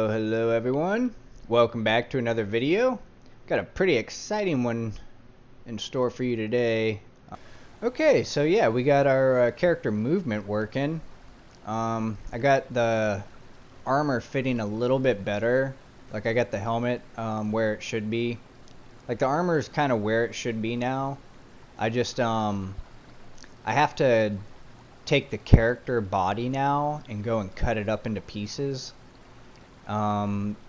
Hello everyone. Welcome back to another video. Got a pretty exciting one in store for you today. Okay, so yeah, we got our character movement working. I got the armor fitting a little bit better. Like I got the helmet where it should be. Like the armor is kind of where it should be now. I just I have to take the character body now and go and cut it up into pieces.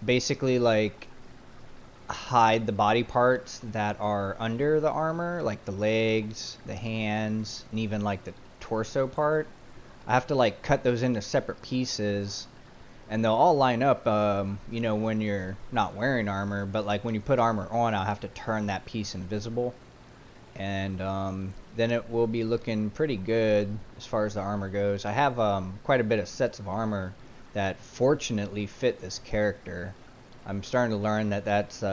Basically like hide the body parts that are under the armor, like the legs, the hands, and even like the torso part. I have to like cut those into separate pieces, and they'll all line up, you know, when you're not wearing armor, but like when you put armor on, I'll have to turn that piece invisible, and then it will be looking pretty good as far as the armor goes. I have quite a bit of sets of armor that fortunately fit this character. I'm starting to learn that that's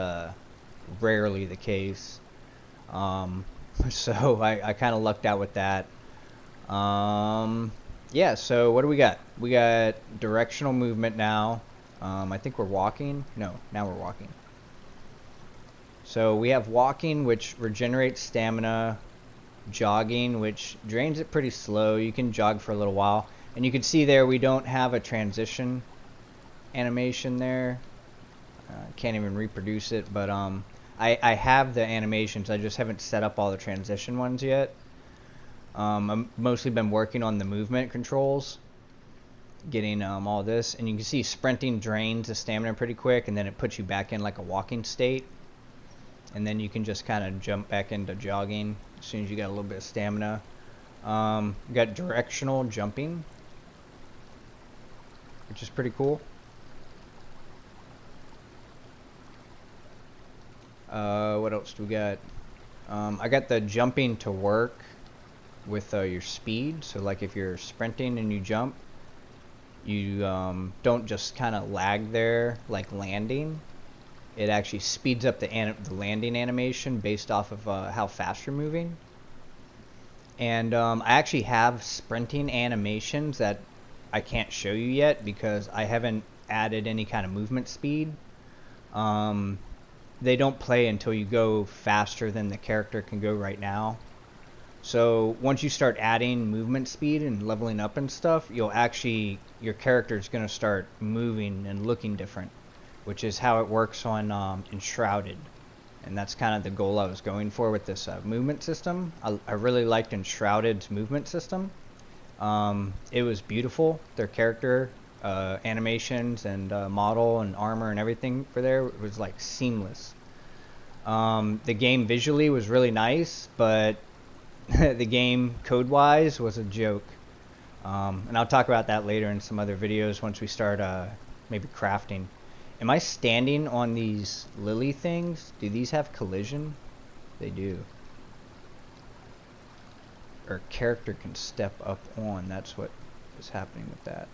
rarely the case. So I kind of lucked out with that. Yeah, so what do we got? We got directional movement now. I think we're walking. No, now we're walking. So we have walking, which regenerates stamina. Jogging, which drains it pretty slow. You can jog for a little while. And you can see there we don't have a transition animation there. Can't even reproduce it, but I have the animations. I just haven't set up all the transition ones yet. I've mostly been working on the movement controls, getting all this. And you can see sprinting drains the stamina pretty quick, and then it puts you back in like a walking state. And then you can just kind of jump back into jogging as soon as you got a little bit of stamina. Got directional jumping, which is pretty cool. What else do we got? I got the jumping to work with your speed. So like if you're sprinting and you jump, you don't just kind of lag there like landing. It actually speeds up the landing animation based off of how fast you're moving. And I actually have sprinting animations that I can't show you yet because I haven't added any kind of movement speed. They don't play until you go faster than the character can go right now. So once you start adding movement speed and leveling up and stuff, your character is going to start moving and looking different, which is how it works on Enshrouded. And that's kind of the goal I was going for with this movement system. I really liked Enshrouded's movement system. It was beautiful. Their character animations and model and armor and everything for there was like seamless. The game visually was really nice, but the game code-wise was a joke. And I'll talk about that later in some other videos once we start maybe crafting. Am I standing on these lily things? Do these have collision? They do. Or character can step up on. That's what is happening with that.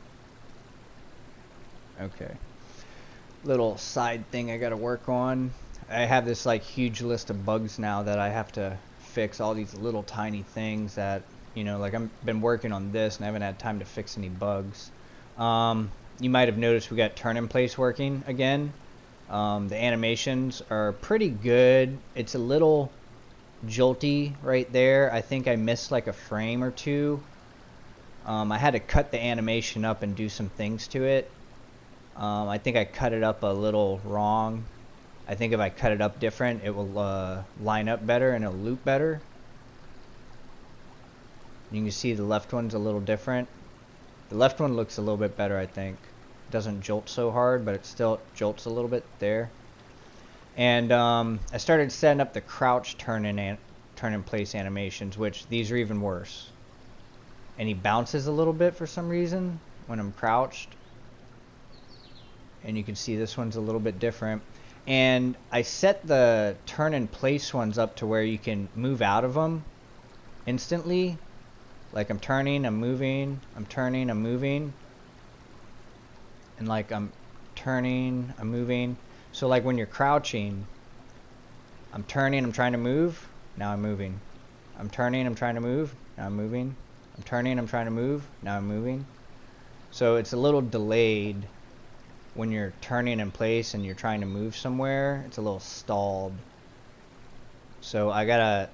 Okay. Little side thing I gotta work on. I have this like huge list of bugs now that I have to fix. All these little tiny things that, you know, like I've been working on this and I haven't had time to fix any bugs. You might have noticed we got turn in place working again. The animations are pretty good. It's a little jolty right there. I think I missed like a frame or two. I had to cut the animation up and do some things to it. I think I cut it up a little wrong. I think if I cut it up different, it will line up better and it'll loop better. You can see the left one's a little different. The left one looks a little bit better, I think. It doesn't jolt so hard, but it still jolts a little bit there. And I started setting up the crouch turn in place animations, which these are even worse. And he bounces a little bit for some reason when I'm crouched. And you can see this one's a little bit different. And I set the turn in place ones up to where you can move out of them instantly. Like I'm turning, I'm moving, I'm turning, I'm moving. And like I'm turning, I'm moving. So like when you're crouching, I'm turning, I'm trying to move, now I'm moving. I'm turning, I'm trying to move, now I'm moving. I'm turning, I'm trying to move, now I'm moving. So it's a little delayed when you're turning in place and you're trying to move somewhere, it's a little stalled. So I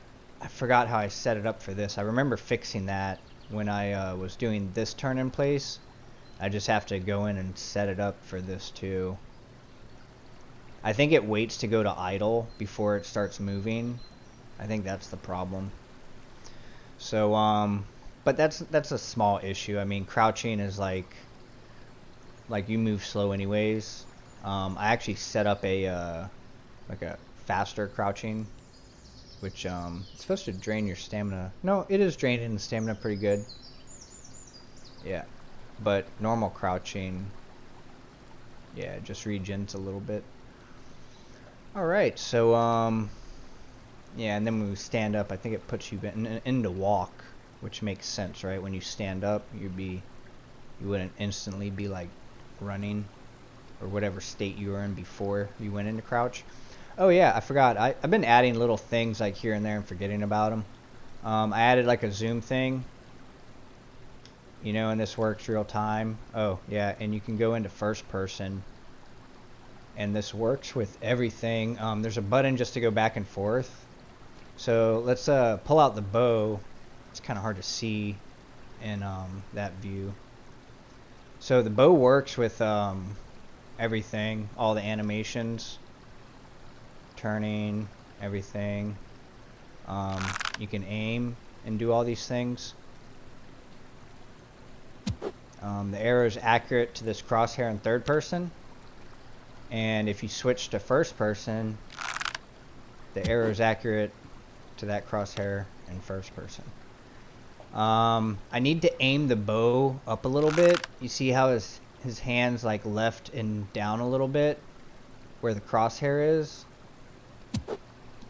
forgot how I set it up for this. I remember fixing that when I was doing this turn in place. I just have to go in and set it up for this too. I think it waits to go to idle before it starts moving. I think that's the problem. So, but that's a small issue. I mean, crouching is like you move slow anyways. I actually set up a like a faster crouching, which it's supposed to drain your stamina. No, it is draining the stamina pretty good. Yeah, but normal crouching, yeah, just regens a little bit. All right, so yeah, and then when we stand up, I think it puts you into walk, which makes sense, right? When you stand up, you wouldn't instantly be like running or whatever state you were in before you went into crouch. Oh yeah, I forgot. I've been adding little things like here and there and forgetting about them. I added like a zoom thing, you know, and this works real time. Oh yeah, and you can go into first person, and this works with everything. There's a button just to go back and forth. So let's pull out the bow. It's kind of hard to see in that view. So the bow works with everything, all the animations, turning, everything. You can aim and do all these things. The arrow is accurate to this crosshair in third person, and if you switch to first person, the arrow is accurate to that crosshair in first person. I need to aim the bow up a little bit. You see how his hands like left and down a little bit where the crosshair is?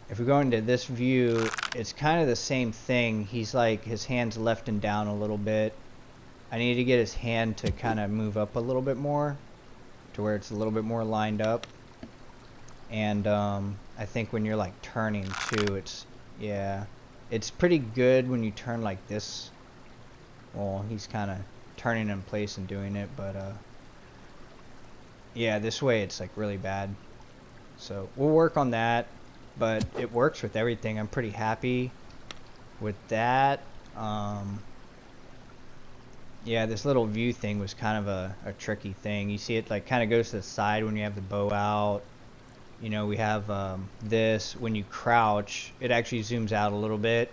If we go into this view, it's kind of the same thing. He's like, his hands left and down a little bit. I need to get his hand to kind of move up a little bit more to where it's a little bit more lined up. And I think when you're like turning too, it's pretty good when you turn like this. Well, he's kind of turning in place and doing it, but yeah, this way it's like really bad. So we'll work on that, but it works with everything. I'm pretty happy with that. Yeah, this little view thing was kind of a tricky thing. You see it like kind of goes to the side when you have the bow out. You know, we have this. When you crouch, it actually zooms out a little bit.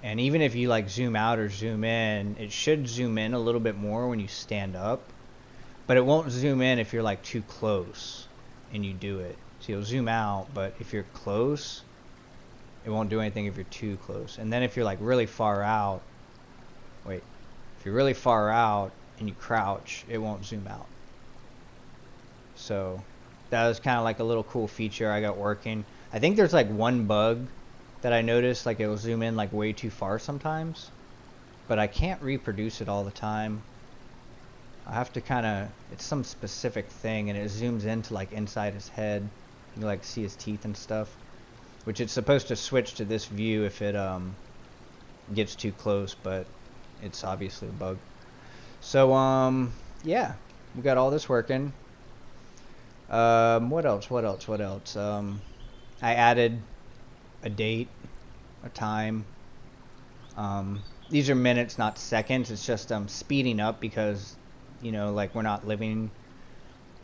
And even if you like zoom out or zoom in, it should zoom in a little bit more when you stand up. But it won't zoom in if you're like too close and you do it. So you'll zoom out, but if you're close, it won't do anything if you're too close. And then if you're like really far out, if you're really far out and you crouch, it won't zoom out. So that was kind of like a little cool feature I got working. I think there's like one bug that I noticed, like it will zoom in like way too far sometimes, but I can't reproduce it all the time. I have to kind of, it's some specific thing, and it zooms into like inside his head. You can like see his teeth and stuff, which it's supposed to switch to this view if it gets too close, but it's obviously a bug. So yeah, we got all this working. What else? I added a date, a time. These are minutes, not seconds. It's just speeding up because, you know, like we're not living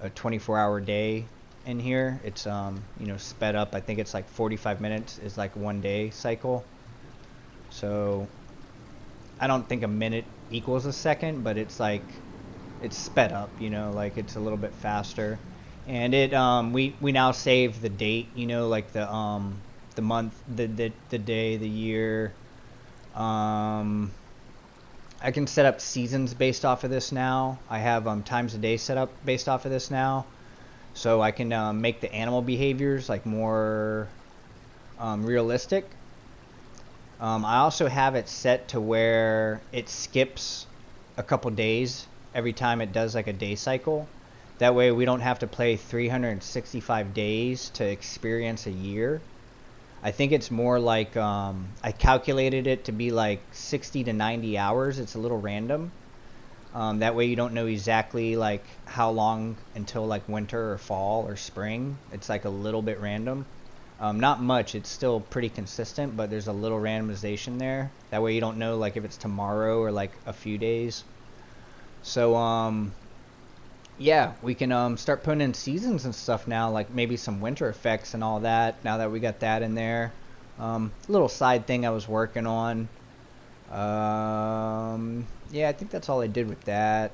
a 24-hour day in here. It's you know, sped up. I think it's like 45 minutes is like 1 day cycle. So I don't think a minute equals a second, but it's like it's sped up, you know, like it's a little bit faster. And it we now save the date, you know, like the month, the day, the year. I can set up seasons based off of this now. I have times a day set up based off of this now, so I can make the animal behaviors like more realistic. I also have it set to where it skips a couple days every time it does like a day cycle. That way we don't have to play 365 days to experience a year. I think it's more like, I calculated it to be like 60 to 90 hours. It's a little random. That way you don't know exactly like how long until like winter or fall or spring. It's like a little bit random. Not much, it's still pretty consistent, but there's a little randomization there. That way you don't know like if it's tomorrow or like a few days. So yeah, we can start putting in seasons and stuff now, like maybe some winter effects and all that, now that we got that in there. Little side thing I was working on. Yeah, I think that's all I did with that.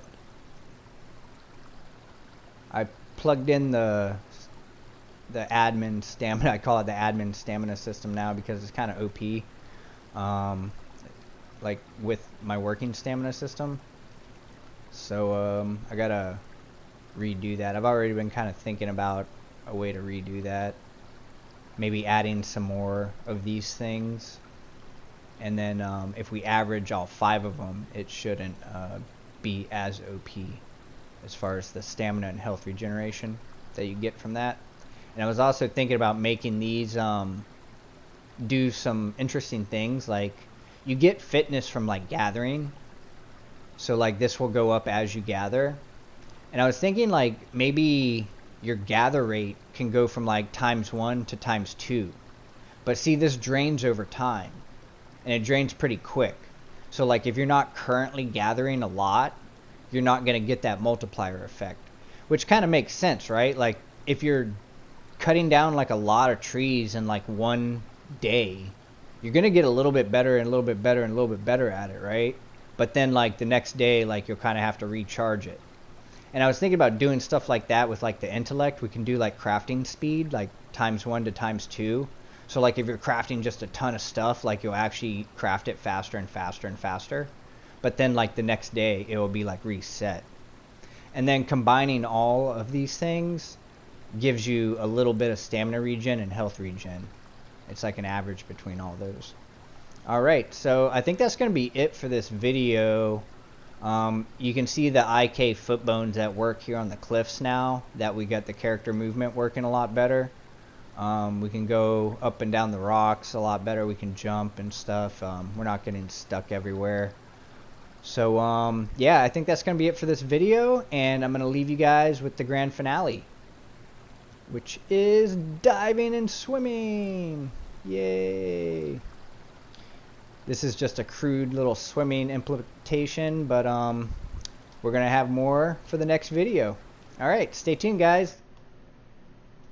I plugged in the admin stamina. I call it the admin stamina system now because it's kind of OP. Like with my working stamina system. So I gotta redo that. I've already been kind of thinking about a way to redo that. Maybe adding some more of these things. And then if we average all 5 of them, it shouldn't be as OP as far as the stamina and health regeneration that you get from that. And I was also thinking about making these do some interesting things, like you get fitness from like gathering. So like this will go up as you gather. And I was thinking like maybe your gather rate can go from like ×1 to ×2. But see, this drains over time. And it drains pretty quick. So like if you're not currently gathering a lot, you're not going to get that multiplier effect. Which kind of makes sense, right? Like if you're cutting down like a lot of trees in like one day, you're going to get a little bit better and a little bit better and a little bit better at it, right? But then like the next day, like you'll kind of have to recharge it. And I was thinking about doing stuff like that with like the intellect. We can do like crafting speed, like ×1 to ×2. So like if you're crafting just a ton of stuff, like you'll actually craft it faster and faster and faster. But then like the next day, it will be like reset. And then combining all of these things gives you a little bit of stamina regen and health regen. It's like an average between all those. Alright, so I think that's going to be it for this video. You can see the IK foot bones at work here on the cliffs now that we got the character movement working a lot better. We can go up and down the rocks a lot better. We can jump and stuff. We're not getting stuck everywhere. So yeah, I think that's going to be it for this video, and I'm going to leave you guys with the grand finale, which is diving and swimming. Yay! This is just a crude little swimming implementation, but we're going to have more for the next video. Alright, stay tuned guys.